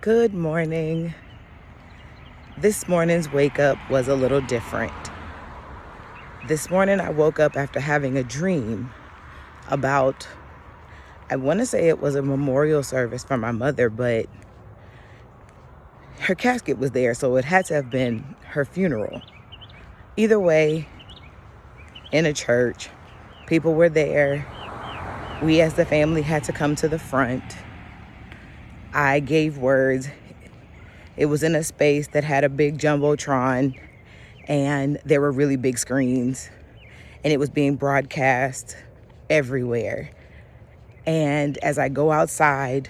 Good morning. This morning's wake up was a little different. This morning I woke up after having a dream about, I want to say it was a memorial service for my mother, but her casket was there, so it had to have been her funeral. Either way, in a church, people were there. We as the family had to come to the front. I gave words. It was in a space that had a big jumbotron, and there were really big screens, and it was being broadcast everywhere. And as I go outside,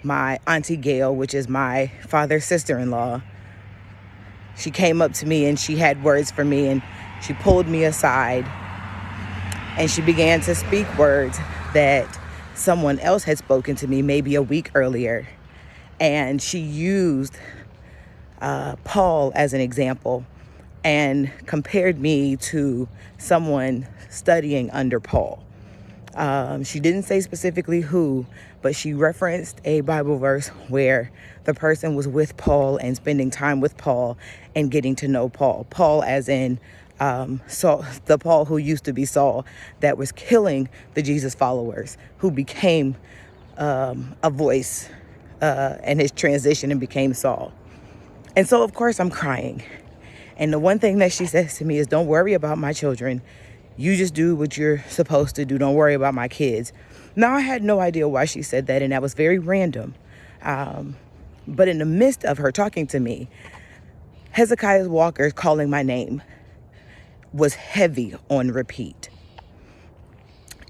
my Auntie Gail, which is my father's sister-in-law, she came up to me and she had words for me, and she pulled me aside and she began to speak words that someone else had spoken to me maybe a week earlier. And she used Paul as an example and compared me to someone studying under Paul. She didn't say specifically who, but she referenced a Bible verse where the person was with Paul and spending time with Paul and getting to know Paul. Paul as in Saul, the Paul who used to be Saul, that was killing the Jesus followers, who became a voice and his transition and became Saul. And so, of course, I'm crying. And the one thing that she says to me is, don't worry about my children. You just do what you're supposed to do. Don't worry about my kids. Now, I had no idea why she said that, and that was very random. But in the midst of her talking to me, Hezekiah Walker's calling my name was heavy on repeat.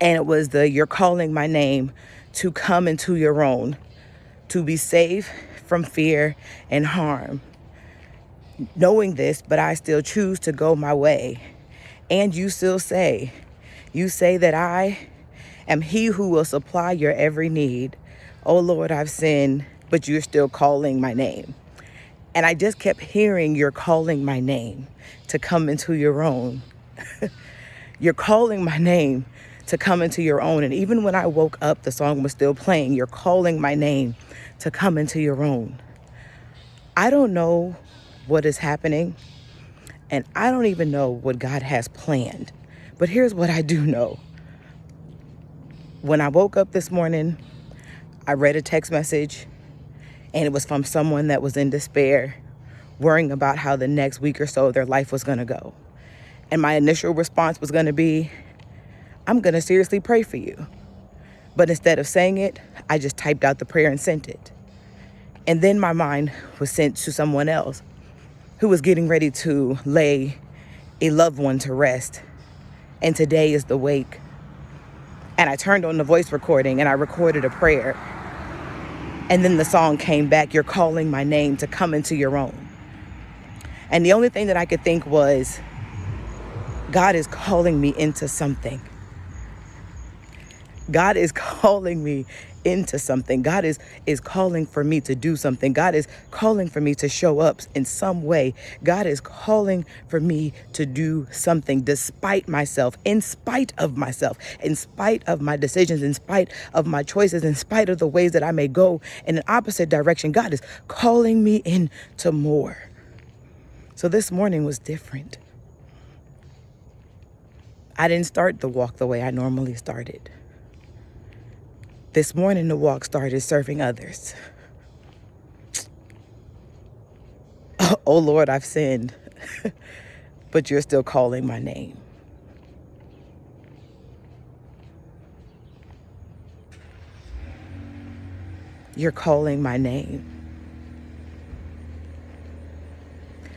And it was you're calling my name to come into your own, to be safe from fear and harm. Knowing this, but I still choose to go my way. And you still say that I am he who will supply your every need. Oh Lord, I've sinned, but you're still calling my name. And I just kept hearing, you're calling my name to come into your own. You're calling my name to come into your own. And even when I woke up, the song was still playing. You're calling my name to come into your own. I don't know what is happening, and I don't even know what God has planned. But here's what I do know. When I woke up this morning, I read a text message, and it was from someone that was in despair, worrying about how the next week or so their life was going to go. And my initial response was going to be, I'm going to seriously pray for you. But instead of saying it, I just typed out the prayer and sent it. And then my mind was sent to someone else who was getting ready to lay a loved one to rest. And today is the wake. And I turned on the voice recording and I recorded a prayer. And then the song came back, you're calling my name to come into your own. And the only thing that I could think was, God is calling me into something. God is calling me into something. God is calling for me to do something. God is calling for me to show up in some way. God is calling for me to do something despite myself, in spite of myself, in spite of my decisions, in spite of my choices, in spite of the ways that I may go in an opposite direction. God is calling me into more. So this morning was different. I didn't start the walk the way I normally started. This morning, the walk started serving others. Oh Lord, I've sinned, but you're still calling my name. You're calling my name.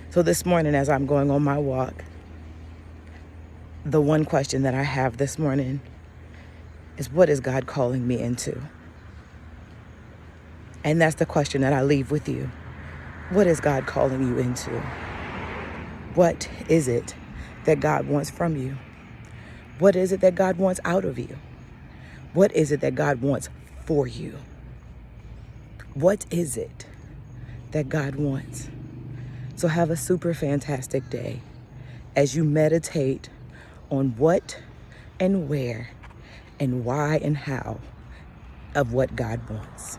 So this morning, as I'm going on my walk, the one question that I have this morning is, what is God calling me into? And that's the question that I leave with you. What is God calling you into? What is it that God wants from you? What is it that God wants out of you? What is it that God wants for you? What is it that God wants? So have a super fantastic day as you meditate on what and where and why and how of what God wants.